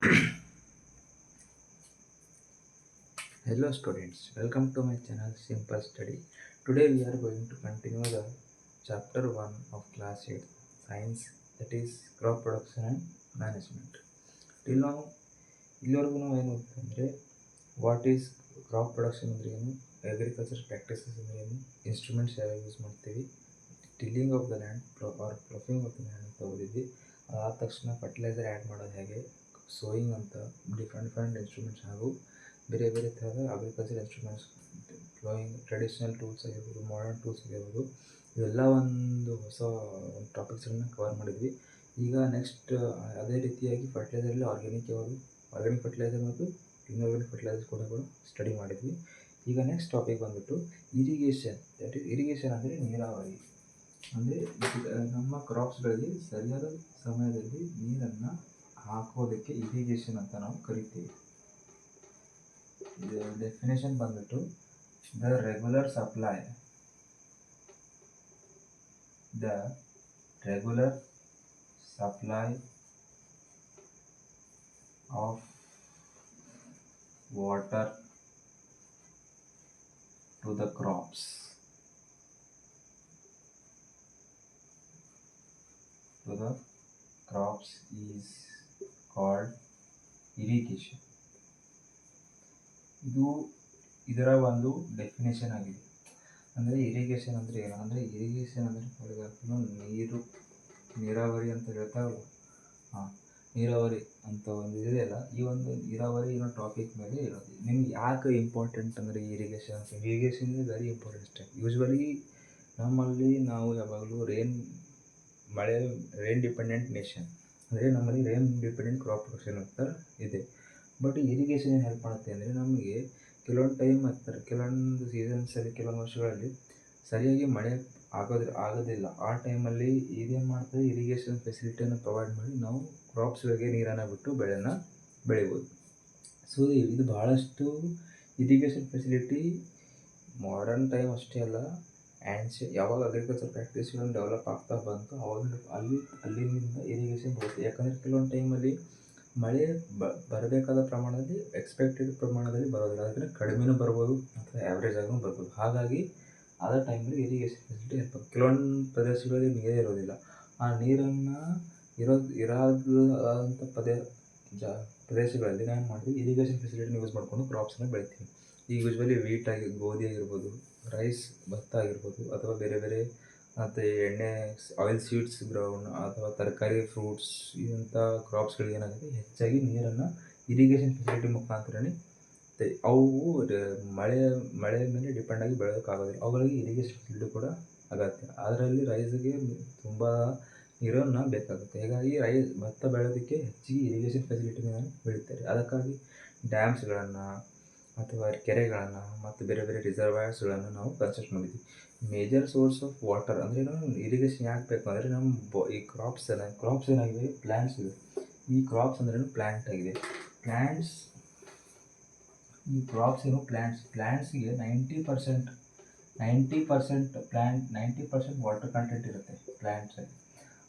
Hello students, welcome to my channel Simple Study. Today we are going to continue the chapter 1 of class 8 science, that is crop production and management. Till now ಇಲ್ಲಿವರೆಗೂ ನಾವು ಏನು ಅಂದರೆ what is crop production ಅಂದರೆ ಏನು, agriculture practices ಅಂದರೆ ಏನು, instruments ಯಾವ್ಯಾವ use ಮಾಡ್ತೀವಿ, tilling of the land or ploughing of the land ಅಂತ ಓದಿದ್ವಿ. ಅದಾದ ತಕ್ಷಣ ಫರ್ಟಿಲೈಸರ್ ಆ್ಯಡ್ ಮಾಡೋದು ಹೇಗೆ, ಸೋಯಿಂಗ್ ಅಂತ ಡಿಫ್ರೆಂಟ್ ಇನ್ಸ್ಟ್ರೂಮೆಂಟ್ಸ್ ಹಾಗೂ ಬೇರೆ ಬೇರೆ ಥರದ agriculture instruments, flowing traditional tools ಆಗಿರ್ಬೋದು, ಮಾಡರ್ನ್ ಟೂಲ್ಸ್ ಆಗಿರ್ಬೋದು, ಇವೆಲ್ಲ ಒಂದು ಹೊಸ ಟಾಪಿಕ್ಸನ್ನು ಕವರ್ ಮಾಡಿದ್ವಿ. ಈಗ ನೆಕ್ಸ್ಟ್ ಅದೇ ರೀತಿಯಾಗಿ ಫರ್ಟಿಲೈಸರಲ್ಲಿ ಆರ್ಗ್ಯಾನಿಕ್ ಫರ್ಟಿಲೈಸರ್ ಮತ್ತು ಇನ್ಆರ್ಗ್ಯಾನಿಕ್ ಫರ್ಟಿಲೈಸರ್ ಕೂಡ ಸ್ಟಡಿ ಮಾಡಿದ್ವಿ. ಈಗ ನೆಕ್ಸ್ಟ್ ಟಾಪಿಕ್ ಬಂದ್ಬಿಟ್ಟು ಇರಿಗೇಷನ್. ದಟ್ ಈಸ್ ಇರಿಗೇಷನ್ ಅಂದರೆ ನೀರಾವರಿ. ಅಂದರೆ ನಮ್ಮ ಕ್ರಾಪ್ಸ್ಗಳಿಗೆ ಸರಿಯಾದ ಸಮಯದಲ್ಲಿ ನೀರನ್ನು ಹಾಕೋದಕ್ಕೆ ಇರಿಗೇಷನ್ ಅಂತ ನಾವು ಕರಿತೀವಿ. ಡೆಫಿನೇಷನ್ ಬಂದ್ಬಿಟ್ಟು the regular supply of water to the crops is called irrigation. ಇದರ ಒಂದು ಡೆಫಿನೇಷನ್ ಆಗಿದೆ. ಅಂದರೆ ಇರಿಗೇಷನ್ ಅಂದರೆ ಏನು ಅಂದರೆ, ಇರಿಗೇಷನ್ ಅಂದರೆ ಫಾರ್ ಎಕ್ಸಾಂಪಲ್ ನೀರಾವರಿ ಅಂತ ಹೇಳ್ತಾರಲ್ಲ, ನೀರಾವರಿ ಅಂತ ಒಂದು ಇದೆಯಲ್ಲ, ಈ ಒಂದು ನೀರಾವರಿ ಅನ್ನೋ ಟಾಪಿಕ್ ಮೇಲೆ ಇರೋದು. ನಿಮ್ಗೆ ಯಾಕೆ ಇಂಪಾರ್ಟೆಂಟ್ ಅಂದರೆ irrigation is very important step. Usually ನಮ್ಮಲ್ಲಿ ನಾವು ಯಾವಾಗಲೂ ರೇನ್ ಡಿಪೆಂಡೆಂಟ್ ನೇಷನ್, ಅಂದರೆ ನಮ್ಮಲ್ಲಿ ರೇನ್ ಡಿಪೆಂಡೆಂಟ್ ಕ್ರಾಪ್ ಪ್ರೊಡಕ್ಷನ್ ಅಂತ ಇದೆ. ಬಟ್ ಇರಿಗೇಷನ್ ಏನು ಹೆಲ್ಪ್ ಮಾಡುತ್ತೆ ಅಂದರೆ, ನಮಗೆ ಕೆಲವೊಂದು ಟೈಮ್ ಆಗ್ತಾರೆ, ಕೆಲವೊಂದು ಸೀಸನ್ಸಲ್ಲಿ, ಕೆಲವೊಂದು ವರ್ಷಗಳಲ್ಲಿ ಸರಿಯಾಗಿ ಮಳೆ ಆಗೋದಿಲ್ಲ. ಆ ಟೈಮಲ್ಲಿ ಇದೇನು ಮಾಡ್ತಾರೆ, ಇರಿಗೇಷನ್ ಫೆಸಿಲಿಟಿಯನ್ನು ಪ್ರೊವೈಡ್ ಮಾಡಿ ನಾವು ಕ್ರಾಪ್ಸ್ಗಳಿಗೆ ನೀರನ್ನು ಬಿಟ್ಟು ಬೆಳೆಯನ್ನು ಬೆಳಿಬೋದು. ಸೊ ಇದು ಭಾಳಷ್ಟು ಇರಿಗೇಷನ್ ಫೆಸಿಲಿಟಿ ಮಾಡರ್ನ್ ಟೈಮ್ ಅಷ್ಟೇ ಅಲ್ಲ, ಯಾವಾಗ ಅಗ್ರಿಕಲ್ಚರ್ ಪ್ರಾಕ್ಟೀಸ್ಗಳನ್ನು ಡೆವಲಪ್ ಆಗ್ತಾ ಬಂತು ಅವಾಗ ಅಲ್ಲಿಂದ ಇರಿಗೇಷನ್ ಬರುತ್ತೆ. ಯಾಕಂದರೆ ಕೆಲವೊಂದು ಟೈಮಲ್ಲಿ ಮಳೆ ಬರಬೇಕಾದ ಪ್ರಮಾಣದಲ್ಲಿ ಎಕ್ಸ್ಪೆಕ್ಟೆಡ್ ಪ್ರಮಾಣದಲ್ಲಿ ಬರೋದಿಲ್ಲ, ಅದಕ್ಕೆ ಕಡಿಮೆನೂ ಬರ್ಬೋದು ಅಥವಾ ಆ್ಯಾವ್ರೇಜ್ ಆಗೂ ಬರ್ಬೋದು. ಹಾಗಾಗಿ ಆದ ಟೈಮಲ್ಲಿ ಇರಿಗೇಷನ್ ಫೆಸಿಲಿಟಿ ಹೆಲ್ಪ್ ಆಗುತ್ತೆ. ಕೆಲವೊಂದು ಪ್ರದೇಶಗಳಲ್ಲಿ ನೀರೇ ಇರೋದಿಲ್ಲ, ಆ ನೀರನ್ನು ಇರೋದಂಥ ಪ್ರದೇಶಗಳಲ್ಲಿ ನಾವು ಮಾಡ್ತೀವಿ, ಇರಿಗೇಷನ್ ಫೆಸಿಲಿಟಿನ ಯೂಸ್ ಮಾಡಿಕೊಂಡು ಕ್ರಾಪ್ಸನ್ನು ಬೆಳಿತೀವಿ. ಈಗ ಯೂಶ್ವಲಿ ಗೋಧಿ ಆಗಿರ್ಬೋದು, ರೈಸ್, ಭತ್ತ ಆಗಿರ್ಬೋದು, ಅಥವಾ ಬೇರೆ ಬೇರೆ ಮತ್ತು ಆಯಿಲ್ ಸೀಡ್ಸ್ ಗ್ರೌಂಡ್ ಅಥವಾ ತರಕಾರಿ, ಫ್ರೂಟ್ಸ್, ಇಂಥ ಕ್ರಾಪ್ಸ್ಗಳಿಗೆ ಏನಾಗುತ್ತೆ, ಹೆಚ್ಚಾಗಿ ನೀರನ್ನು ಇರಿಗೇಷನ್ ಫೆಸಿಲಿಟಿ ಮುಖಾಂತರನೇ ಅವು ಮಳೆ ಮೇಲೆ ಡಿಪೆಂಡಾಗಿ ಬೆಳೆಯೋಕ್ಕಾಗೋದಿಲ್ಲ. ಅವುಗಳಿಗೆ ಇರಿಗೇಷನ್ ಫೆಸಿಲಿಟಿ ಕೂಡ ಅಗತ್ಯ. ಅದರಲ್ಲಿ ರೈಸ್ಗೆ ತುಂಬ ನೀರನ್ನು ಬೇಕಾಗುತ್ತೆ. ಹೀಗಾಗಿ ಭತ್ತ ಬೆಳೆಯೋದಕ್ಕೆ ಹೆಚ್ಚಿಗೆ ಇರಿಗೇಷನ್ ಫೆಸಿಲಿಟಿನ ಬೆಳೀತಾರೆ. ಅದಕ್ಕಾಗಿ ಡ್ಯಾಮ್ಸ್ಗಳನ್ನು ಅಥವಾ ಕೆರೆಗಳನ್ನು ಮತ್ತು ಬೇರೆ ಬೇರೆ ರಿಸರ್ವಾಯರ್ಸ್ಗಳನ್ನು ನಾವು ಕನ್ಸ್ಟ್ರಕ್ಟ್ ಮಾಡಿದ್ವಿ. ಮೇಜರ್ ಸೋರ್ಸ್ ಆಫ್ ವಾಟರ್ ಅಂದರೆ ನಾವು ಇರಿಗೇಷನ್ ಯಾಕೆ ಬೇಕು ಅಂದರೆ, ಈ ಕ್ರಾಪ್ಸ್ ಏನಾಗಿದೆ, ಪ್ಲ್ಯಾಂಟ್ಸ್ ಇದೆ. ಈ ಕ್ರಾಪ್ಸ್ ಅಂದ್ರೆ ಪ್ಲ್ಯಾಂಟ್ ಆಗಿದೆ. ಈ ಕ್ರಾಪ್ಸ್ ಏನು ಪ್ಲ್ಯಾಂಟ್ಸ್ಗೆ 90% ವಾಟರ್ ಕಂಟೆಂಟ್ ಇರುತ್ತೆ ಪ್ಲ್ಯಾಂಟ್ಸಲ್ಲಿ.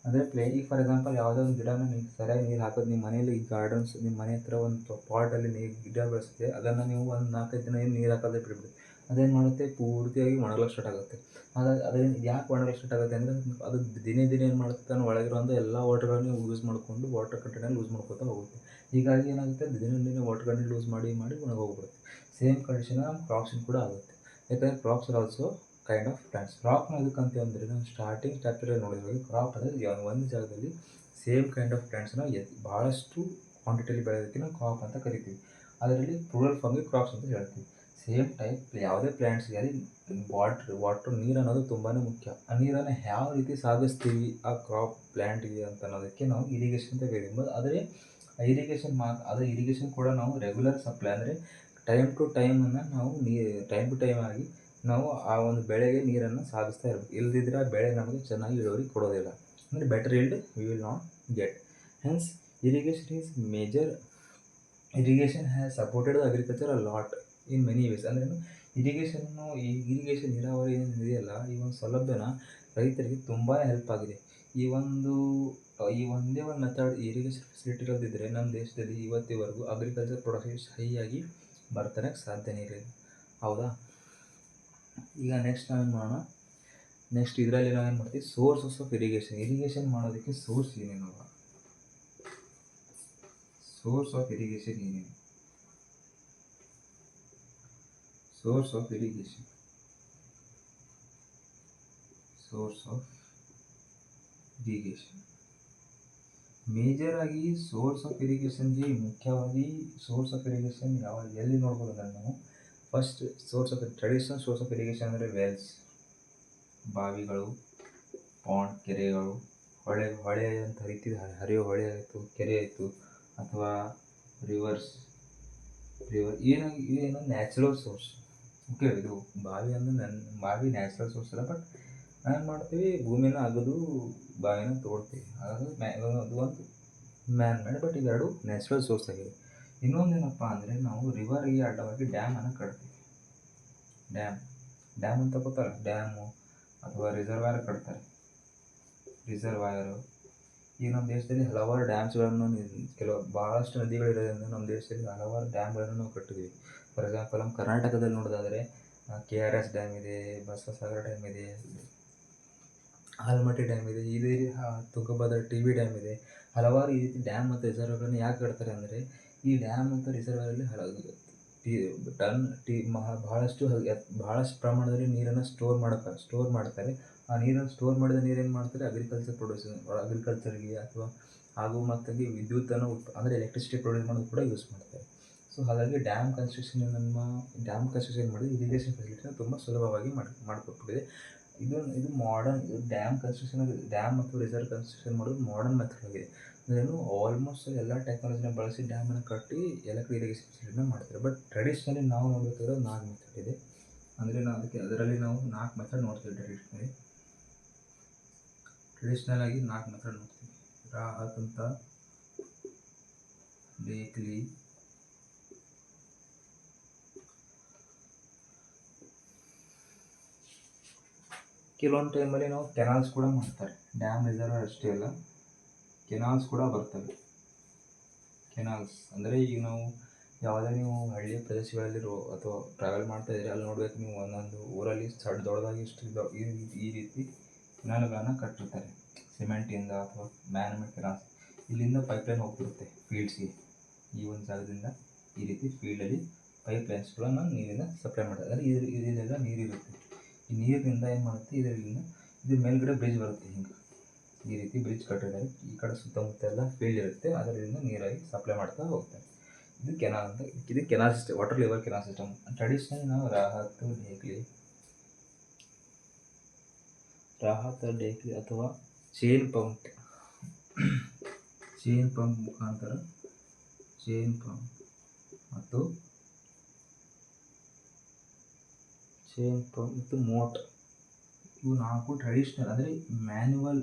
ಅಂದರೆ ಈಗ ಫಾರ್ ಎಕ್ಸಾಂಪಲ್ ಯಾವುದೋ ಒಂದು ಗಿಡನ ನೀವು ಸರಿಯಾಗಿ ನೀರು ಹಾಕೋದು, ನಿಮ್ಮ ಮನೇಲಿ ಗಾರ್ಡನ್ಸ್, ನಿಮ್ಮ ಮನೆ ಹತ್ರ ಒಂದು ಪಾಟಲ್ಲಿ ಗಿಡ ಬೆಳೆಸುತ್ತೆ, ಅದನ್ನು ನೀವು ಒಂದು 4-5 ದಿನ ಏನು ನೀರು ಹಾಕೋದೇ ಬಿಟ್ಬಿಡಿ, ಅದೇನು ಮಾಡುತ್ತೆ, ಪೂರ್ತಿಯಾಗಿ ಒಣಗಲು ಸ್ಟಾರ್ಟ್ ಆಗುತ್ತೆ. ಹಾಗಾಗಿ ಅದೇನು ಯಾಕೆ ಒಣಗಲು ಸ್ಟಾರ್ಟ್ ಆಗುತ್ತೆ ಅಂದರೆ, ಅದು ದಿನೇ ಏನು ಮಾಡುತ್ತೆ, ತಾನು ಒಳಗಿರೋಂಥ ಎಲ್ಲ ವಾಟರ್ಗಳನ್ನು ಯೂಸ್ ಮಾಡಿಕೊಂಡು ವಾಟರ್ ಕಂಟೆಂಟನ್ನು ಲೂಸ್ ಮಾಡ್ಕೊತಾ ಹೋಗುತ್ತೆ. ಹೀಗಾಗಿ ಏನಾಗುತ್ತೆ, ದಿನೇ ವಾಟರ್ ಕಂಟೆಂಟ್ ಲೂಸ್ ಮಾಡಿ ಒಣಗೋಗ್ಬಿಡುತ್ತೆ. ಸೇಮ್ ಕಂಡೀಷನ್ ನಮ್ಮ ಕ್ರಾಪ್ಸಿನ ಕೂಡ ಆಗುತ್ತೆ. ಯಾಕಂದರೆ crops are also kind of plants. ಕ್ರಾಪ್ನ ಎದಕ್ಕಂತೀವಿ ಅಂದರೆ, ನಾವು ಸ್ಟಾರ್ಟಿಂಗ್ ಚಾಪ್ಟರಲ್ಲಿ ನೋಡಿದ್ವಿ, ಕ್ರಾಪ್ ಅಂದರೆ ಒಂದು ಜಾಗದಲ್ಲಿ ಸೇಮ್ ಕೈಂಡ್ ಆಫ್ ಪ್ಲಾಂಟ್ಸ್ನ ಭಾಳಷ್ಟು ಕ್ವಾಂಟಿಟಿಯಲ್ಲಿ ಬೆಳೆಯೋದಕ್ಕೆ ನಾವು ಕ್ರಾಪ್ ಅಂತ ಕರಿತೀವಿ. ಅದರಲ್ಲಿ ಪ್ಲೂರಲ್ ಫಾರ್ಮ್ಗೆ ಕ್ರಾಪ್ಸ್ ಅಂತ ಹೇಳ್ತೀವಿ. ಸೇಮ್ ಟೈಪ್ ಯಾವುದೇ ಪ್ಲ್ಯಾಂಟ್ಸ್ಗೆ ಅಲ್ಲಿ ವಾಟರ್ ನೀರು ಅನ್ನೋದು ತುಂಬಾ ಮುಖ್ಯ. ಆ ನೀರನ್ನು ಯಾವ ರೀತಿ ಸಾಗಿಸ್ತೀವಿ ಆ ಕ್ರಾಪ್ ಪ್ಲ್ಯಾಂಟ್ಗೆ ಅಂತ ಅನ್ನೋದಕ್ಕೆ ನಾವು ಇರಿಗೇಷನ್ ಅಂತ ಕರಿತೀವಿ. ಆದರೆ ಇರಿಗೇಷನ್ ಕೂಡ ನಾವು ರೆಗ್ಯುಲರ್ ಸಪ್ಲೈ ಅಂದರೆ ಟೈಮ್ ಟು ಟೈಮ್ ಆಗಿ ನಾವು ಆ ಒಂದು ಬೆಳೆಗೆ ನೀರನ್ನು ಸಾಗಿಸ್ತಾ ಇರಬೇಕು. ಇಲ್ಲದಿದ್ದರೆ ಆ ಬೆಳೆ ನಮಗೆ ಚೆನ್ನಾಗಿ ಇಳುವರಿ ಕೊಡೋದಿಲ್ಲ, ಅಂದರೆ better yield we will not get. Hence irrigation has supported agriculture a lot in many ways. ಅಂದರೆ ಇರಿಗೇಷನ್ ನೀರಾವರಿ ಏನಿದೆಯಲ್ಲ, ಈ ಒಂದು ಸೌಲಭ್ಯನ ರೈತರಿಗೆ ತುಂಬ ಹೆಲ್ಪ್ ಆಗಿದೆ. ಈ ಒಂದು ಈ ಒಂದೇ ಒಂದು ಮೆಥಡ್ ಇರಿಗೇಷನ್ ಫೆಸಿಲಿಟಿ ಇರೋದಿದ್ದರೆ ನಮ್ಮ ದೇಶದಲ್ಲಿ ಇವತ್ತಿವರೆಗೂ ಅಗ್ರಿಕಲ್ಚರ್ ಪ್ರೊಡಕ್ಷನ್ ಹೈಯಾಗಿ ಬರ್ತನಕ್ಕೆ ಸಾಧ್ಯನೇ ಇರಲಿಲ್ಲ. ಹೌದಾ? ಈಗ ನೆಕ್ಸ್ಟ್ ನಾವೇನು ಮಾಡೋಣ, ನೆಕ್ಸ್ಟ್ ಇದರಲ್ಲಿ ನಾವೇನು ಮಾಡ್ತೀವಿ, ಸೋರ್ಸಸ್ ಆಫ್ ಇರಿಗೇಷನ್ ಮಾಡೋದಕ್ಕೆ ಸೋರ್ಸ್ ಏನೇನು, ಸೋರ್ಸ್ ಆಫ್ ಇರಿಗೇಷನ್ ಏನೇನು, ಸೋರ್ಸ್ ಆಫ್ ಇರಿಗೇಷನ್ ಮೇಜರ್ ಆಗಿ ಸೋರ್ಸ್ ಆಫ್ ಇರಿಗೇಷನ್ಗೆ ಮುಖ್ಯವಾಗಿ ಸೋರ್ಸ್ ಆಫ್ ಇರಿಗೇಷನ್ ಎಲ್ಲಿ ನೋಡ್ಬೋದು ಅಂದರೆ ನಾವು first traditional source of irrigation ಅಂದರೆ ವೆಲ್ಸ್, ಬಾವಿಗಳು, ಪಾಂಡ್, ಕೆರೆಗಳು, ಹೊಳೆ ಅಂತ ಹರಿಯೋ ಹೊಳೆ ಆಯಿತು, ಕೆರೆ ಆಯಿತು, ಅಥವಾ ರಿವರ್ ಏನು ನ್ಯಾಚುರಲ್ ಸೋರ್ಸ್. ಓಕೆ, ಇದು ಬಾವಿ ಅಂದರೆ ಬಾವಿ ನ್ಯಾಚುರಲ್ ಸೋರ್ಸ್ ಅಲ್ಲ, ಬಟ್ ನಾವೇನು ಮಾಡ್ತೀವಿ, ಭೂಮಿನ ಅಗದು ಬಾವಿನ ತೋಡ್ತೀವಿ, ಅದು ಒಂದು ಮ್ಯಾನ್ ಮೇಡ್, ಬಟ್ ಇವೆರಡು ನ್ಯಾಚುರಲ್ ಸೋರ್ಸ್ ಆಗಿದೆ. ಇನ್ನೊಂದೇನಪ್ಪ ಅಂದರೆ ನಾವು ರಿವರ್ಗೆ ಅಡ್ಡವಾಗಿ ಡ್ಯಾಮನ್ನು ಕಟ್ತೀವಿ. ಡ್ಯಾಮ್ ಅಂತ ಗೊತ್ತಲ್ಲ, ಡ್ಯಾಮು ಅಥವಾ ರಿಸರ್ವಾಯರ್ ಕಟ್ತಾರೆ. ಈಗ ನಮ್ಮ ದೇಶದಲ್ಲಿ ಹಲವಾರು ಡ್ಯಾಮ್ಸ್ಗಳನ್ನು, ಭಾಳಷ್ಟು ನದಿಗಳಿರೋದ್ರಿಂದ ನಮ್ಮ ದೇಶದಲ್ಲಿ ಹಲವಾರು ಡ್ಯಾಮ್ಗಳನ್ನು ನಾವು ಕಟ್ಟಿದ್ದೀವಿ. ಫಾರ್ ಎಕ್ಸಾಂಪಲ್ ನಮ್ಮ ಕರ್ನಾಟಕದಲ್ಲಿ ನೋಡೋದಾದರೆ KRS ಡ್ಯಾಮ್ ಇದೆ, ಬಸವಸಾಗರ ಡ್ಯಾಮ್ ಇದೆ, ಆಲಮಟ್ಟಿ ಡ್ಯಾಮ್ ಇದೆ, ಇದೇ ತುಂಗಭದ್ರಾ TB ಡ್ಯಾಮ್ ಇದೆ. ಹಲವಾರು ಈ ರೀತಿ ಡ್ಯಾಮ್ ಮತ್ತು ರಿಸರ್ವರ್ಗಳನ್ನು ಯಾಕೆ ಕಟ್ತಾರೆ ಅಂದರೆ, ಈ ಡ್ಯಾಮ್ ಮತ್ತು ರಿಸರ್ವರಲ್ಲಿ ಭಾಳಷ್ಟು ಪ್ರಮಾಣದಲ್ಲಿ ನೀರನ್ನು ಸ್ಟೋರ್ ಮಾಡ್ತಾರೆ. ಆ ನೀರನ್ನು ಸ್ಟೋರ್ ಮಾಡಿದ ನೀರೇನು ಮಾಡ್ತಾರೆ, ಅಗ್ರಿಕಲ್ಚರ್ಗೆ ಅಥವಾ ಹಾಗೂ ಮತ್ತಾಗಿ ವಿದ್ಯುತ್ತನ್ನು ಅಂದರೆ ಎಲೆಕ್ಟ್ರಿಸಿಟಿ ಪ್ರೊಡ್ಯೂಸ್ ಮಾಡೋದು ಕೂಡ ಯೂಸ್ ಮಾಡ್ತಾರೆ. ಸೊ ಹಾಗಾಗಿ ಡ್ಯಾಮ್ ಕನ್ಸ್ಟ್ರಕ್ಷನ್ ಮಾಡಿ ಇರಿಗೇಷನ್ ಫೆಸಿಲಿಟಿನ ತುಂಬ ಸುಲಭವಾಗಿ ಮಾಡಿಕೊಟ್ಬಿಟ್ಟಿದೆ. ಇದು ಮಾಡರ್ನ್ ಡ್ಯಾಮ್ ಮತ್ತು ರಿಸರ್ವ್ ಕನ್ಸ್ಟ್ರಕ್ಷನ್ ಮಾಡೋದು ಮಾಡರ್ನ್ ಮೆಥಡ್ ಆಗಿದೆ. ಅಂದ್ರೇನು, ಆಲ್ಮೋಸ್ಟ್ ಎಲ್ಲ ಟೆಕ್ನಾಲಜಿನ ಬಳಸಿ ಡ್ಯಾಮನ್ನು ಕಟ್ಟಿ ಎಲ್ಲ ಇರಿಗೇಷನ್ ಫೆಸಿಲಿಟಿನ ಮಾಡ್ತಾರೆ. ಬಟ್ ಟ್ರೆಡಿಷ್ನಲಿ ನಾವು ನೋಡಬೇಕಾದ್ರೆ 4 ಮೆಥಡ್ ಇದೆ. ಅಂದರೆ ಅದರಲ್ಲಿ ನಾವು 4 ಮೆಥಡ್ ನೋಡ್ತೀವಿ. ಟ್ರೆಡಿಷ್ನಲ್ ಆಗಿ 4 ಮೆಥಡ್ ನೋಡ್ತೀವಿ. ರಾಹತ್ ಅಂತ, ಬೇಕ್ಲಿ, ಕೆಲವೊಂದು ಟೈಮಲ್ಲಿ ನಾವು ಕೆನಾಲ್ಸ್ ಕೂಡ ಮಾಡ್ತಾರೆ. ಡ್ಯಾಮ್ ರಿಸರ್ವರ್ ಅಷ್ಟೇ ಅಲ್ಲ, ಕೆನಾಲ್ಸ್ ಕೂಡ ಬರ್ತವೆ. ಕೆನಾಲ್ಸ್ ಅಂದರೆ ಈಗ ನಾವು ಯಾವುದೇ ನೀವು ಹಳ್ಳಿಯ ಪ್ರದೇಶಗಳಲ್ಲಿರೋ ಅಥವಾ ಟ್ರಾವೆಲ್ ಮಾಡ್ತಾ ಇದ್ರೆ ಅಲ್ಲಿ ನೋಡ್ಬೇಕು, ನೀವು ಒಂದೊಂದು ಊರಲ್ಲಿ ದೊಡ್ಡದಾಗಿ ಈ ರೀತಿ ಕೆನಾಲ್ಗಳನ್ನು ಕಟ್ಟಿರ್ತಾರೆ. ಸಿಮೆಂಟಿಂದ ಅಥವಾ ಮ್ಯಾನ್ಮೇಡ್ ಕೆನಾಲ್ಸ್, ಇಲ್ಲಿಂದ ಪೈಪ್ಲೈನ್ ಹೋಗ್ತಿರುತ್ತೆ ಫೀಲ್ಡ್ಸ್ಗೆ. ಈ ಒಂದು ಜಾಗದಿಂದ ಈ ರೀತಿ ಫೀಲ್ಡಲ್ಲಿ ಪೈಪ್ಲೈನ್ಸ್ಗಳನ್ನು ನೀರಿನ ಸಪ್ಲೈ ಮಾಡ್ತಾರೆ. ಅಂದರೆ ಇದರಿಂದ ನೀರಿರುತ್ತೆ. ಈ ನೀರಿನಿಂದ ಏನು ಮಾಡುತ್ತೆ, ಇದ್ರ ಮೇಲ್ಗಡೆ ಬ್ರಿಡ್ಜ್ ಬರುತ್ತೆ. ಹಿಂಗೆ ಈ ರೀತಿ ಬ್ರಿಡ್ಜ್ ಕಟ್ಟಿದ್ದಾರೆ. ಈ ಕಡೆ ಸುತ್ತಮುತ್ತ ಎಲ್ಲ ಫೀಲ್ಡ್ ಇರುತ್ತೆ, ಅದರಿಂದ ನೀರಾಗಿ ಸಪ್ಲೈ ಮಾಡ್ತಾ ಹೋಗ್ತಾರೆ. ಇದು ಕೆನಾಲ್ ಅಂತ. ಇದು canal system, water level canal system. Traditionally ನಾವು ರಾಹತ್, ಡೇಕ್ಲಿ ಅಥವಾ ಚೈನ್ ಪಂಪ್ ಮುಖಾಂತರ ಮತ್ತು ಮೋಟ್, ಇವು 4 ಟ್ರೆಡಿಷ್ನಲ್ ಅಂದರೆ ಮ್ಯಾನ್ಯುವಲ್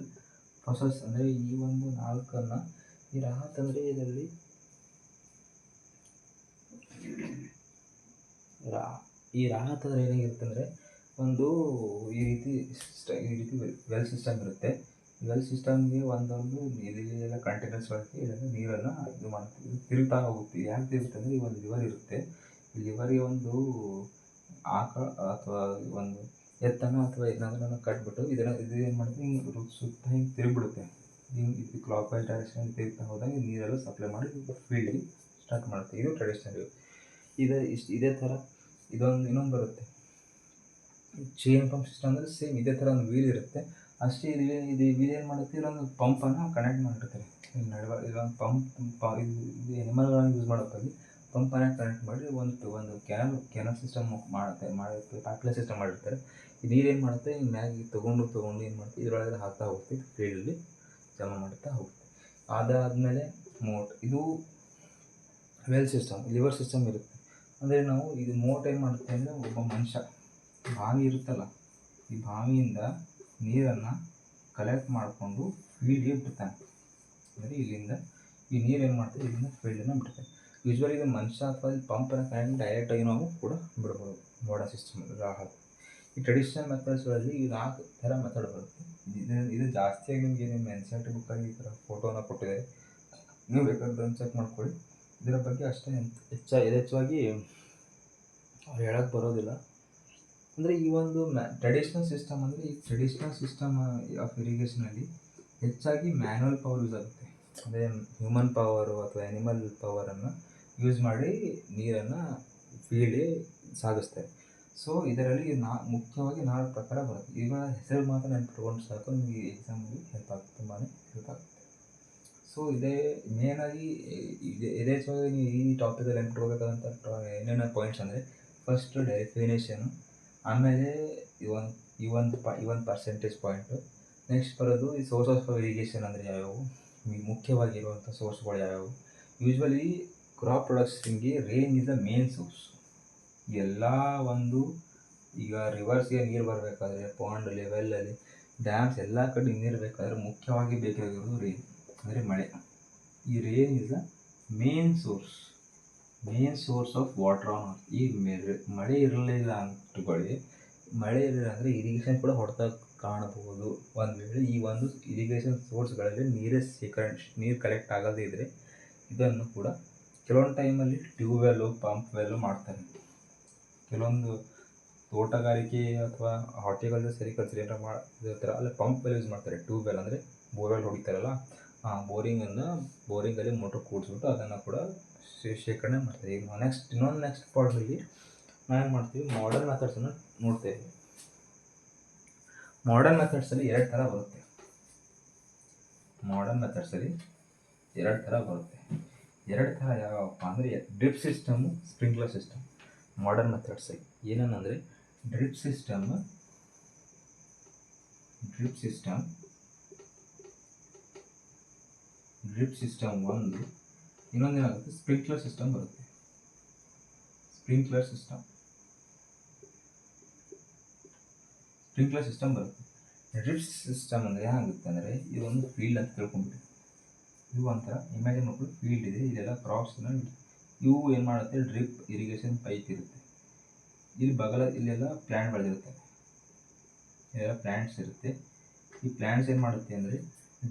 ಪ್ರೊಸೆಸ್. ಅಂದರೆ ಈ ಒಂದು 4ಅನ್ನು, ಈ ರಾಹತ್ ಅಂದರೆ ಇದರಲ್ಲಿ ಈ ರಾಹತ್ ಅಂದರೆ ಏನಾಗಿರುತ್ತೆ ಅಂದರೆ, ಒಂದು ಈ ರೀತಿ ವೆಲ್ ಸಿಸ್ಟಮ್ ಇರುತ್ತೆ. ವೆಲ್ ಸಿಸ್ಟಮ್ಗೆ ಒಂದೊಂದು ಇಲ್ಲೆಲ್ಲ ಕಂಟೈನರ್ಸ್ ಬಳಸಿ ಇಲ್ಲೆಲ್ಲ ನೀರನ್ನು ಇದು ಮಾಡ್ತೀವಿ, ತಿರುಗ್ತಾ ಹೋಗುತ್ತೆ. ಯಾಕೆ ತಿರುಗುತ್ತೆ ಅಂದರೆ, ಈ ಒಂದು ಲಿವರ್ ಇರುತ್ತೆ. ಈ ಲಿವರ್ಗೆ ಒಂದು ಆಕಳ ಅಥವಾ ಒಂದು ಎತ್ತನ್ನು ಅಥವಾ ಏನಾದ್ರೂ ಕಟ್ಬಿಟ್ಟು ಇದು ಏನು ಮಾಡ್ತೀವಿ, ಹಿಂಗೆ ಸುತ್ತ ಹಿಂಗೆ ತಿರುಗಿಬಿಡುತ್ತೆ. ಇದು ಕ್ಲಾಕ್ ವೈಸ್ ಡೈರೆಕ್ಷನ್ ತಿರುಗ್ತಾ ಹೋದಾಗ ನೀರೆಲ್ಲ ಸಪ್ಲೈ ಮಾಡಿ ಫೀಲ್ಡಿಗೆ ಸ್ಟಾರ್ಟ್ ಮಾಡುತ್ತೆ. ಇದು ಟ್ರೆಡಿಷ್ನಲ್. ಇದೇ ಥರ ಇನ್ನೊಂದು ಬರುತ್ತೆ, ಚೈನ್ ಪಂಪ್ ಸಿಸ್ಟಮ್. ಅಂದರೆ ಸೇಮ್ ಇದೇ ಥರ ಒಂದು ವೀಲ್ ಇರುತ್ತೆ. ಅಷ್ಟೇ ಇದು ವೀಲ್ ಏನು ಮಾಡುತ್ತೆ, ಇಲ್ಲೊಂದು ಪಂಪನ್ನು ಕನೆಕ್ಟ್ ಮಾಡಿರ್ತಾರೆ. ಇದೊಂದು ಇದು ಎನಿಮಲ್ಗಳನ್ನು ಯೂಸ್ ಮಾಡೋಕ್ಕಾಗಿ ಪಂಪನ್ನು ಕನೆಕ್ಟ್ ಮಾಡಿ ಒಂದು ಕ್ಯಾನಲ್ ಸಿಸ್ಟಮ್ ಮಾಡುತ್ತೆ, ಪೈಪ್ಲೈನ್ ಸಿಸ್ಟಮ್ ಮಾಡಿರ್ತಾರೆ. ಈ ನೀರೇನು ಮಾಡುತ್ತೆ, ಹಿಂಗೆ ಮ್ಯಾಗೆ ತೊಗೊಂಡು ಏನು ಮಾಡುತ್ತೆ, ಇದರೊಳಗಡೆ ಹಾಕ್ತಾ ಹೋಗ್ತೀವಿ, ಫೀಲ್ಡಲ್ಲಿ ಜಮಾ ಮಾಡ್ತಾ ಹೋಗ್ತೀವಿ. ಅದಾದಮೇಲೆ ಮೋಟ್, ಇದು ವೆಲ್ ಸಿಸ್ಟಮ್, ಲಿವರ್ ಸಿಸ್ಟಮ್ ಇರುತ್ತೆ. ಅಂದರೆ ನಾವು ಇದು ಮೋಟ್ ಏನು ಮಾಡುತ್ತೆ ಅಂದರೆ, ಒಬ್ಬ ಮನುಷ್ಯ ಬಾವಿ ಇರುತ್ತಲ್ಲ, ಈ ಬಾವಿಯಿಂದ ನೀರನ್ನು ಕಲೆಕ್ಟ್ ಮಾಡಿಕೊಂಡು ಫೀಲ್ಡ್ಗೆ ಬಿಡ್ತಾನೆ. ಅಂದರೆ ಇಲ್ಲಿಂದ ಈ ನೀರು ಏನು ಮಾಡ್ತಾರೆ, ಇಲ್ಲಿಂದ ಫೀಲ್ಡನ್ನು ಬಿಡ್ತಾರೆ. ಯೂಶ್ವಲಿ ಇದು ಮನುಷ್ಯ ಅಥವಾ ಪಂಪನ್ನು ಕನೆಕ್ಟ್ ಡೈರೆಕ್ಟಾಗಿ ನಾವು ಕೂಡ ಬಿಡ್ಬೋದು. Modern system Rahat. ಈ ಈ ಟ್ರೆಡಿಷನಲ್ ಮೆಥಡ್ಸ್ಗಳಲ್ಲಿ ಈ 4 ಥರ ಮೆಥಡ್ ಬರುತ್ತೆ. ಇದು ಜಾಸ್ತಿಯಾಗಿ ನಿಮಗೆ ನಿಮ್ಮ ಎನ್ ಸಿ ಆರ್ ಟಿ ಬುಕ್ಕಲ್ಲಿ ಈ ಥರ ಫೋಟೋನ ಕೊಟ್ಟಿದ್ದಾರೆ, ನೀವು ಬೇಕಾದ್ರೆ ಚೆಕ್ ಮಾಡ್ಕೊಳ್ಳಿ. ಇದರ ಬಗ್ಗೆ ಅಷ್ಟೇ ಯಥೇಚ್ಛವಾಗಿ ಅವ್ರು ಹೇಳಕ್ಕೆ ಬರೋದಿಲ್ಲ. ಅಂದರೆ ಈ ಒಂದು ಟ್ರೆಡಿಷ್ನಲ್ ಸಿಸ್ಟಮ್ ಅಂದರೆ ಈ ಟ್ರೆಡಿಷ್ನಲ್ ಸಿಸ್ಟಮ್ ಆಫ್ ಇರಿಗೇಷನಲ್ಲಿ ಹೆಚ್ಚಾಗಿ ಮ್ಯಾನ್ಯುವಲ್ ಪವರ್ ಯೂಸ್ ಆಗುತ್ತೆ. ಅದೇ ಹ್ಯೂಮನ್ ಪವರು ಅಥವಾ ಆ್ಯನಿಮಲ್ ಪವರನ್ನು ಯೂಸ್ ಮಾಡಿ ನೀರನ್ನು ಫೀಲ್ಡ್ಗೆ ಸಾಗಿಸ್ತಾರೆ. ಸೊ ಇದರಲ್ಲಿ ಮುಖ್ಯವಾಗಿ 4 ಪ್ರಕಾರ ಬರುತ್ತೆ. ಇವುಗಳ ಹೆಸರು ಮಾತ್ರ ನೆನಪಿಟ್ಕೊಂಡು ಸಾಕು, ನಿಮಗೆ ಎಕ್ಸಾಮ್ಗೆ ಹೆಲ್ಪ್ ಆಗುತ್ತೆ, ತುಂಬಾ ಹೆಲ್ಪ್ ಆಗುತ್ತೆ. ಸೊ ಇದೇ ಮೇನಾಗಿ ಯಥೇಚ್ಛವಾಗಿ ನೀವು ಈ ಟಾಪಿಕಲ್ಲಿ ನೆನಪಿಟ್ಕೋಬೇಕಾದಂಥ ಏನೇನೋ ಪಾಯಿಂಟ್ಸ್ ಅಂದರೆ, ಫಸ್ಟ್ ಡೆಫಿನೇಷನು, ಆಮೇಲೆ ಈ ಒಂದು ಪರ್ಸೆಂಟೇಜ್ ಪಾಯಿಂಟು, ನೆಕ್ಸ್ಟ್ ಬರೋದು ಈ ಸೋರ್ಸ್ ಆಫ್ ಇರಿಗೇಷನ್ ಅಂದರೆ ಯಾವ್ಯಾವು, ಮುಖ್ಯವಾಗಿರುವಂಥ ಸೋರ್ಸ್ಗಳು ಯಾವ್ಯಾವು. ಯೂಶ್ವಲಿ ಕ್ರಾಪ್ ಪ್ರೊಡಕ್ಷನ್ಗೆ rain is the main source. ಎಲ್ಲ ಒಂದು ಈಗ ರಿವರ್ಸ್ಗೆ ನೀರು ಬರಬೇಕಾದ್ರೆ, ಪಾಂಡ್ ಲೆವೆಲಲ್ಲಿ, ಡ್ಯಾಮ್ಸ್ ಎಲ್ಲ ಕಡೆ ನೀರು ಬೇಕಾದರೆ ಮುಖ್ಯವಾಗಿ ಬೇಕಾಗಿರೋದು ರೇನ್ ಅಂದರೆ ಮಳೆ. ಈ rain is the main source of water on earth. ಈ ಮಳೆ ಇರಲಿಲ್ಲ ಅಂತಕೊಳ್ಳಿ, ಮಳೆ ಇರಲಿಲ್ಲ ಅಂದರೆ ಇರಿಗೇಷನ್ ಕೂಡ ಹೊಡೆತ ಕಾಣಬಹುದು. ಒಂದು ವೇಳೆ ಈ ಒಂದು ಇರಿಗೇಷನ್ ಸೋರ್ಸ್ಗಳಲ್ಲಿ ನೀರು ಕಲೆಕ್ಟ್ ಆಗದೇ ಇದ್ದರೆ ಇದನ್ನು ಕೂಡ ಕೆಲವೊಂದು ಟೈಮಲ್ಲಿ ಟ್ಯೂಬ್ವೆಲ್ಲು, ಪಂಪ್ ವೆಲ್ಲು ಮಾಡ್ತಾರೆ. ಕೆಲವೊಂದು ತೋಟಗಾರಿಕೆ ಅಥವಾ ಹಾರ್ಟಿಕಲ್ಚರ್ ಸೆರಿಕಲ್ಚರ್ ಏನಾರ ಮಾಡಿರ್ತಾರೆ, ಅಲ್ಲಿ ಪಂಪ್ ವೆಲ್ ಯೂಸ್ ಮಾಡ್ತಾರೆ. ಟ್ಯೂಬ್ವೆಲ್ ಅಂದರೆ ಬೋರ್ವೆಲ್ ಹೊಡಿತಾರಲ್ಲ, ಬೋರಿಂಗಲ್ಲಿ ಮೋಟ್ರ್ ಕೂಡಿಸ್ಬಿಟ್ಟು ಅದನ್ನು ಕೂಡ ಶೇಖರಣೆ ಮಾಡ್ತಾರೆ. ಈಗ ನೆಕ್ಸ್ಟ್ ಪಾರ್ಟಲ್ಲಿ ನಾವೇನು ಮಾಡ್ತೀವಿ, ಮಾಡರ್ನ್ ಮೆಥಡ್ಸನ್ನು ನೋಡ್ತೇವೆ. ಮಾಡರ್ನ್ ಮೆಥಡ್ಸಲ್ಲಿ 2 ಥರ ಬರುತ್ತೆ. ಎರಡು ಥರ ಯಾವಪ್ಪ ಅಂದರೆ drip system, sprinkler system. Modern ಮೆಥಡ್ಸಲ್ಲಿ ಏನೇನಂದರೆ ಡ್ರಿಪ್ ಸಿಸ್ಟಮ್ ಒಂದು, ಇನ್ನೊಂದೇನಾಗುತ್ತೆ ಸ್ಪ್ರಿಂಕ್ಲರ್ ಸಿಸ್ಟಮ್ ಬರುತ್ತೆ. ಸ್ಪ್ರಿಂಕ್ಲರ್ ಸಿಸ್ಟಮ್ ಬರುತ್ತೆ. ಡ್ರಿಪ್ ಸಿಸ್ಟಮ್ ಅಂದರೆ ಏನಾಗುತ್ತೆ ಅಂದರೆ, ಇದೊಂದು ಫೀಲ್ಡ್ ಅಂತ ತಿಳ್ಕೊಂಡ್ಬಿಟ್ಟು, ಇದು ಒಂಥರ ಇಮ್ಯಾಜಿನ್ ಮಾಡ್ಕೊಂಡು ಫೀಲ್ಡ್ ಇದೆ, ಇದೆಲ್ಲ ಕ್ರಾಪ್ಸ್ನ ಇವು ಏನು ಮಾಡುತ್ತೆ, ಡ್ರಿಪ್ ಇರಿಗೇಷನ್ ಪೈಪ್ ಇರುತ್ತೆ. ಇಲ್ಲೆಲ್ಲ ಪ್ಲ್ಯಾಂಟ್ ಬೆಳೆದಿರುತ್ತೆ, ಇದೆಲ್ಲ ಪ್ಲ್ಯಾಂಟ್ಸ್ ಇರುತ್ತೆ. ಈ ಪ್ಲ್ಯಾಂಟ್ಸ್ ಏನು ಮಾಡುತ್ತೆ ಅಂದರೆ,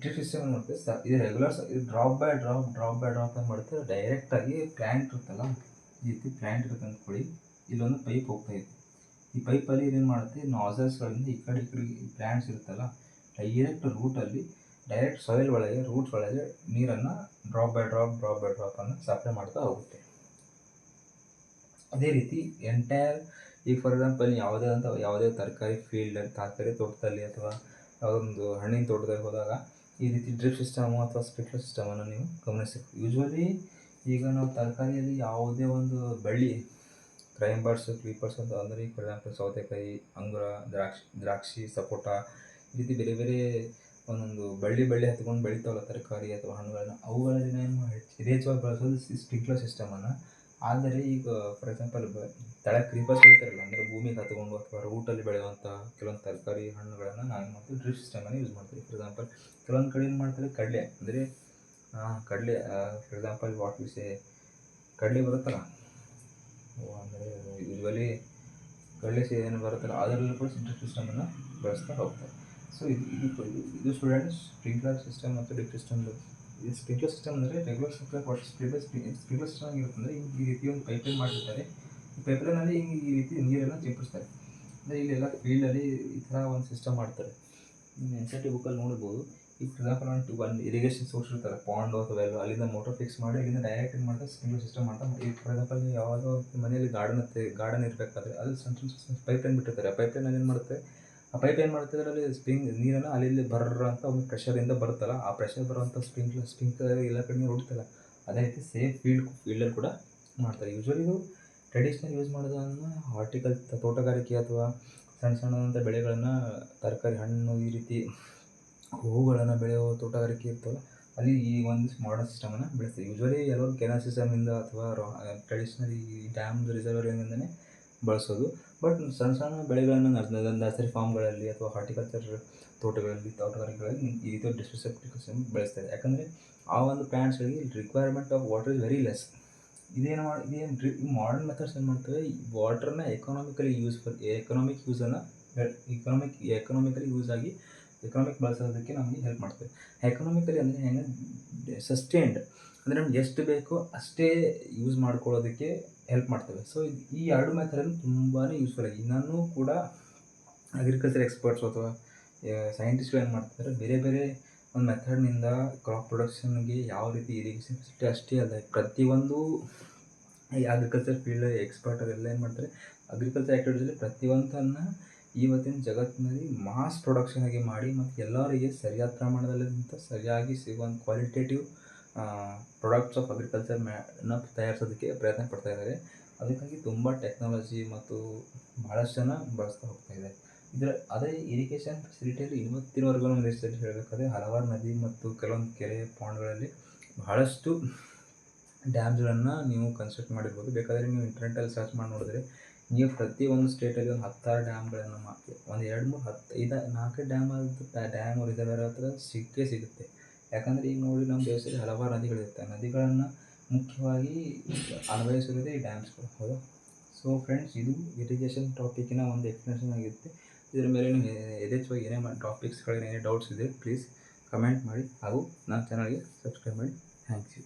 ಡ್ರಿಪ್ ಸಿಸ್ಟಮ್ ಏನು ಮಾಡುತ್ತೆ, ಇದು ರೆಗ್ಯುಲರ್ ಇದು ಡ್ರಾಪ್ ಬೈ ಡ್ರಾಪ್ ಅಂತ ಮಾಡುತ್ತೆ. ಡೈರೆಕ್ಟಾಗಿ ಪ್ಲ್ಯಾಂಟ್ ಇರುತ್ತಲ್ಲ, ಈ ರೀತಿ ಪ್ಲ್ಯಾಂಟ್ ಇರುತ್ತೆ ಅಂದ್ಕೊಳ್ಳಿ, ಇಲ್ಲೊಂದು ಪೈಪ್ ಹೋಗ್ತಾ ಇದೆ. ಈ ಪೈಪಲ್ಲಿ ಇದೇನು ಮಾಡುತ್ತೆ, ನಾಸಲ್ಸ್ಗಳಿಂದ ಈ ಕಡೆ ಪ್ಲ್ಯಾಂಟ್ಸ್ ಇರುತ್ತಲ್ಲ, ಡೈರೆಕ್ಟ್ ಸಾಯಿಲ್ ಒಳಗೆ, ರೂಟ್ಸ್ ಒಳಗೆ ನೀರನ್ನು ಡ್ರಾಪ್ ಬೈ ಡ್ರಾಪ್ ಅನ್ನು ಸಪ್ಲೈ ಮಾಡ್ತಾ ಹೋಗುತ್ತೆ. ಅದೇ ರೀತಿ ಈಗ ಫಾರ್ ಎಕ್ಸಾಂಪಲ್ ಯಾವುದೇ ತರಕಾರಿ ತೋಟದಲ್ಲಿ ಅಥವಾ ಯಾವುದೊಂದು ಹಣ್ಣಿನ ತೋಟದಲ್ಲಿ ಹೋದಾಗ ಈ ರೀತಿ ಡ್ರಿಪ್ ಸಿಸ್ಟಮು ಅಥವಾ ಸ್ಪ್ರಿಂಕ್ಲರ್ ಸಿಸ್ಟಮನ್ನು ನೀವು ಗಮನಿಸಬೇಕು. ಯೂಶ್ವಲಿ ಈಗ ನಾವು ತರಕಾರಿಯಲ್ಲಿ ಯಾವುದೇ ಒಂದು ಬಳ್ಳಿ, ಕ್ರೀಪರ್ಸ್ ಅಂತ ಅಂದರೆ, ಫಾರ್ ಎಕ್ಸಾಂಪಲ್ ಸೌತೆಕಾಯಿ, ಅಂಗುರ, ದ್ರಾಕ್ಷಿ, ಸಪೋಟ, ಈ ರೀತಿ ಬೇರೆ ಬೇರೆ ಒಂದೊಂದು ಬಳ್ಳಿ ಹತ್ಕೊಂಡು ಬೆಳಿತಾವಲ್ಲ ತರಕಾರಿ ಅಥವಾ ಹಣ್ಣುಗಳನ್ನ, ಅವುಗಳಲ್ಲಿ ಏನು ಯಥೇಚ್ಛವಾಗಿ ಬಳಸೋದು ಸ್ಪ್ರಿಂಕ್ಲರ್ ಸಿಸ್ಟಮನ್ನು. ಆದರೆ ಈಗ ಫಾರ್ ಎಕ್ಸಾಂಪಲ್ ತಳಕ್ಕೆ ಕ್ರೀಪರ್ಸ್ ಬೆಳಿತಾರಲ್ಲ, ಅಂದರೆ ಭೂಮಿಗೆ ಹತ್ಕೊಂಡು ಅಥವಾ ರೂಟಲ್ಲಿ ಬೆಳೆಯುವಂಥ ಕೆಲವೊಂದು ತರಕಾರಿ ಹಣ್ಣುಗಳನ್ನು ನಾವು ಏನು ಮಾಡ್ತೀವಿ, ಡ್ರಿಪ್ ಸಿಸ್ಟಮನ್ನು ಯೂಸ್ ಮಾಡ್ತೀವಿ. ಫಾರ್ ಎಕ್ಸಾಂಪಲ್ ಕೆಲವೊಂದು ಕಡೆ ಏನು ಮಾಡ್ತಾರೆ, ಕಡಲೆ ಫಾರ್ ಎಕ್ಸಾಂಪಲ್ ಕಡಲೆ ಬರುತ್ತಲ್ಲ, ಅಂದರೆ ಯೂಶ್ವಲಿ ಕಡಲೆ ಏನು ಬರುತ್ತಲ್ಲ, ಅದರಲ್ಲೂ ಕೂಡ ಡ್ರಿಪ್ ಸಿಸ್ಟಮನ್ನು ಬಳಸ್ತಾ ಹೋಗ್ತಾರೆ. ಸೊ ಇದು ಸ್ಟೂಡೆಂಟ್ಸ್ ಸ್ಪ್ರಿಂಕ್ಲರ್ ಸಿಸ್ಟಮ್ ಮತ್ತು ಡ್ರಿಪ್ ಸಿಸ್ಟಮ್. ಈ ಸ್ಪ್ರಿಂಕ್ಲರ್ ಸಿಸ್ಟಮ್ ಅಂದರೆ ರೆಗ್ಯುಲರ್ ಸ್ಪ್ರಿಂಕ್ಲರ್ ಸಿಸ್ಟಮ್ ಆಗಿರುತ್ತೆ. ಅಂದರೆ ಈ ರೀತಿ ಒಂದು ಪೈಪ್ಲೈನ್ ಮಾಡಿರ್ತಾರೆ. ಈ ಪೈಪ್ಲೈನಲ್ಲಿ ಈ ರೀತಿ ನೀರೆಲ್ಲ ಚಿಂಪಿಸ್ತಾರೆ. ಅಂದರೆ ಇಲ್ಲೆಲ್ಲ ಫೀಲ್ಡಲ್ಲಿ ಈ ಥರ ಒಂದು ಸಿಸ್ಟಮ್ ಮಾಡ್ತಾರೆ. ಎನ್ ಸಿ ಆರ್ ಟಿ ಬುಕ್ಕಲ್ಲಿ ನೋಡ್ಬೋದು. ಈಗ ಫಾರ್ ಎಕ್ಸಾಂಪಲ್ ಒಂದು ಇರಿಗೇಷನ್ ಸೋರ್ಸ್ ಇರ್ತಾರೆ, ಪಾಂಡ್ ಅಥವಾ ವೆಲ್, ಅಲ್ಲಿಂದ ಮೋಟರ್ ಫಿಕ್ಸ್ ಮಾಡಿ ಅಲ್ಲಿಂದ ಡೈರೆಕ್ಟ್ ಏನು ಮಾಡ್ತಾರೆ, ಸ್ಪ್ರಿಂಕ್ಲರ್ ಸಿಸ್ಟಮ್ ಮಾಡ್ತಾರೆ. ಈಗ ಫಾರ್ ಎಕ್ಸಾಂಪಲ್ ನೀವು ಯಾವುದೋ ಮನೆಯಲ್ಲಿ ಗಾರ್ಡನ್ ಇರಬೇಕಾದ್ರೆ ಅಲ್ಲಿ ಸಣ್ಣ ಪೈಪ್ಲೈನ್ ಬಿಟ್ಟಿರ್ತಾರೆ. ಆ ಪೈಪ್ಲೈನಲ್ಲಿ ಏನು ಮಾಡುತ್ತೆ, ಅದರಲ್ಲಿ ನೀರನ್ನು ಅಲ್ಲಿ ಬರ್ರ ಅಂತ ಒಂದು ಪ್ರೆಷರಿಂದ ಬರುತ್ತಲ್ಲ, ಆ ಪ್ರೆಷರ್ ಬರುವಂಥ ಸ್ಪ್ರಿಂಕ್ಲರ್ ಎಲ್ಲ ಕಡೆ ನೀರು ಹೊಡಿತಲ್ಲ, ಅದೇ ರೀತಿ ಸೇಮ್ ಫೀಲ್ಡಲ್ಲಿ ಕೂಡ ಮಾಡ್ತಾರೆ. ಯೂಶ್ವಲಿ ಇದು ಟ್ರೆಡಿಷ್ನಲ್ ಯೂಸ್ ಮಾಡೋದನ್ನು ತೋಟಗಾರಿಕೆ ಅಥವಾ ಸಣ್ಣದಂಥ ಬೆಳೆಗಳನ್ನು, ತರಕಾರಿ, ಹಣ್ಣು, ಈ ರೀತಿ ಹೂವುಗಳನ್ನು ಬೆಳೆಯುವ ತೋಟಗಾರಿಕೆ ಇರ್ತವಲ್ಲ, ಅಲ್ಲಿ ಈ ಒಂದು ಮಾಡರ್ನ್ ಸಿಸ್ಟಮನ್ನು ಬೆಳೆಸ್ತಾರೆ. ಯೂಶ್ವಲಿ ಎಲ್ಲರೂ ಕೆನಾಲ್ ಸಿಸ್ಟಮಿಂದ ಅಥವಾ ಟ್ರೆಡಿಷ್ನಲ್ ಈ ಡ್ಯಾಮ್ ರಿಸರ್ವರಿಂದನೇ ಬಳಸೋದು. ಬಟ್ ಸಣ್ಣ ಬೆಳೆಗಳನ್ನು ನರ್ಸರಿ ಫಾರ್ಮ್ಗಳಲ್ಲಿ ಅಥವಾ ಹಾರ್ಟಿಕಲ್ಚರ್ ತೋಟಗಾರಿಕೆಗಳಲ್ಲಿ ಈ ರೀತಿ ಡ್ರಿಪ್ ಸಿಸ್ಟಮ್ ಬೆಳೆಸ್ತಾರೆ. ಯಾಕಂದರೆ ಆ ಒಂದು ಪ್ಲ್ಯಾಂಟ್ಸ್ಗಳಿಗೆ requirement of water is very less. ಈ ಮಾಡರ್ನ್ ಮೆಥಡ್ಸ್ ಏನು ಮಾಡ್ತವೆ, ವಾಟರ್ನ ಎಕನಾಮಿಕ್ ಯೂಸನ್ನು ಎಕನಾಮಿಕಲಿ ಯೂಸ್ ಆಗಿ ಎಕನಾಮಿಕ್ ಬಳಸೋದಕ್ಕೆ ನಮಗೆ ಹೆಲ್ಪ್ ಮಾಡ್ತದೆ. ಎಕನಾಮಿಕಲಿ ಅಂದರೆ ಹೆಂಗೆ ಸಸ್ಟೇನ್ಡ್ ಅಂದರೆ ನಮ್ಗೆ ಎಷ್ಟು ಬೇಕೋ ಅಷ್ಟೇ ಯೂಸ್ ಮಾಡ್ಕೊಳ್ಳೋದಕ್ಕೆ ಹೆಲ್ಪ್ ಮಾಡ್ತವೆ. ಸೊ ಈ ಎರಡು ಮೆಥಡನ್ನು ತುಂಬಾ ಯೂಸ್ಫುಲ್ ಆಗಿ ಇನ್ನೂ ಕೂಡ ಅಗ್ರಿಕಲ್ಚರ್ ಎಕ್ಸ್ಪರ್ಟ್ಸ್ ಅಥವಾ ಸೈಂಟಿಸ್ಟ್ಗಳು ಏನು ಮಾಡ್ತಾರೆ, ಬೇರೆ ಬೇರೆ ಒಂದು ಮೆಥಡ್ನಿಂದ ಕ್ರಾಪ್ ಪ್ರೊಡಕ್ಷನ್ಗೆ ಯಾವ ರೀತಿ ಇರಿಗೇಷನ್ ಫೆಸಿಲಿಟಿ ಅಷ್ಟೇ ಅಲ್ಲ, ಪ್ರತಿಯೊಂದು ಈ ಅಗ್ರಿಕಲ್ಚರ್ ಫೀಲ್ಡ್ ಎಕ್ಸ್ಪರ್ಟ್ ಅವರೆಲ್ಲ ಏನು ಮಾಡ್ತಾರೆ, ಅಗ್ರಿಕಲ್ಚರ್ ಆ್ಯಕ್ಟಿವಿಟೀಸಲ್ಲಿ ಪ್ರತಿಯೊಂದನ್ನು ಇವತ್ತಿನ ಜಗತ್ತಿನಲ್ಲಿ ಮಾಸ್ ಪ್ರೊಡಕ್ಷನ್ ಆಗಿ ಮಾಡಿ ಮತ್ತು ಎಲ್ಲರಿಗೆ ಸರಿಯಾದ ಪ್ರಮಾಣದಲ್ಲಿಂತ ಸರಿಯಾಗಿ ಸಿಗುವಂಥ ಕ್ವಾಲಿಟೇಟಿವ್ ಪ್ರಾಡಕ್ಟ್ಸ್ ಆಫ್ ಅಗ್ರಿಕಲ್ಚರ್ ತಯಾರಿಸೋದಕ್ಕೆ ಪ್ರಯತ್ನ ಪಡ್ತಾ ಇದ್ದಾರೆ. ಅದಕ್ಕಾಗಿ ತುಂಬ ಟೆಕ್ನಾಲಜಿ ಮತ್ತು ಭಾಳಷ್ಟು ಜನ ಬಳಸ್ತಾ ಹೋಗ್ತಾ ಇದ್ದಾರೆ. ಅದೇ ಇರಿಗೇಷನ್ ಫೆಸಿಲಿಟಿಯಲ್ಲಿ ಇವತ್ತಿನವರೆಗೂ ನಮ್ಮ ದೇಶದಲ್ಲಿ ಹೇಳಬೇಕಾದ್ರೆ ಹಲವಾರು ನದಿ ಮತ್ತು ಕೆಲವೊಂದು ಕೆರೆ ಪಾಂಡ್ಗಳಲ್ಲಿ ಬಹಳಷ್ಟು ಡ್ಯಾಮ್ಸ್ಗಳನ್ನು ನೀವು ಕನ್ಸ್ಟ್ರಕ್ಟ್ ಮಾಡಿರ್ಬೋದು. ಬೇಕಾದರೆ ನೀವು ಇಂಟರ್ನೆಟ್ಟಲ್ಲಿ ಸರ್ಚ್ ಮಾಡಿ ನೋಡಿದ್ರೆ ನೀವು ಪ್ರತಿಯೊಂದು ಸ್ಟೇಟಲ್ಲಿ ಒಂದು 10 ಡ್ಯಾಮ್ಗಳನ್ನು ಒಂದು 2-3-4 ಡ್ಯಾಮ್ ರಿಸರ್ವರ್ ಹತ್ರ ಸಿಗುತ್ತೆ. ಯಾಕಂದರೆ ಈಗ ನೋಡಿ ನಮ್ಮ ದೇಶದಲ್ಲಿ ಹಲವಾರು ನದಿಗಳಿರುತ್ತೆ. ನದಿಗಳನ್ನು ಮುಖ್ಯವಾಗಿ ಅನ್ವಯಿಸಿರೋದೇ ಈ ಡ್ಯಾಮ್ಸ್ಗಳು. ಹೌದಾ? ಸೊ ಫ್ರೆಂಡ್ಸ್, ಇದು ಇರಿಗೇಷನ್ ಟಾಪಿಕ್ಕಿನ ಒಂದು ಎಕ್ಸ್ಪ್ಲನೇಷನ್ ಆಗಿರುತ್ತೆ. ಇದರ ಮೇಲೆ ನೀವು ಯಥೇಚ್ಛವಾಗಿ ಏನೇ ಟಾಪಿಕ್ಸ್ಗಳಿಗೆ ಏನೇ ಡೌಟ್ಸ್ ಇದೆ ಪ್ಲೀಸ್ ಕಮೆಂಟ್ ಮಾಡಿ ಹಾಗೂ ನನ್ನ ಚಾನಲ್ಗೆ ಸಬ್ಸ್ಕ್ರೈಬ್ ಮಾಡಿ. Thanks you.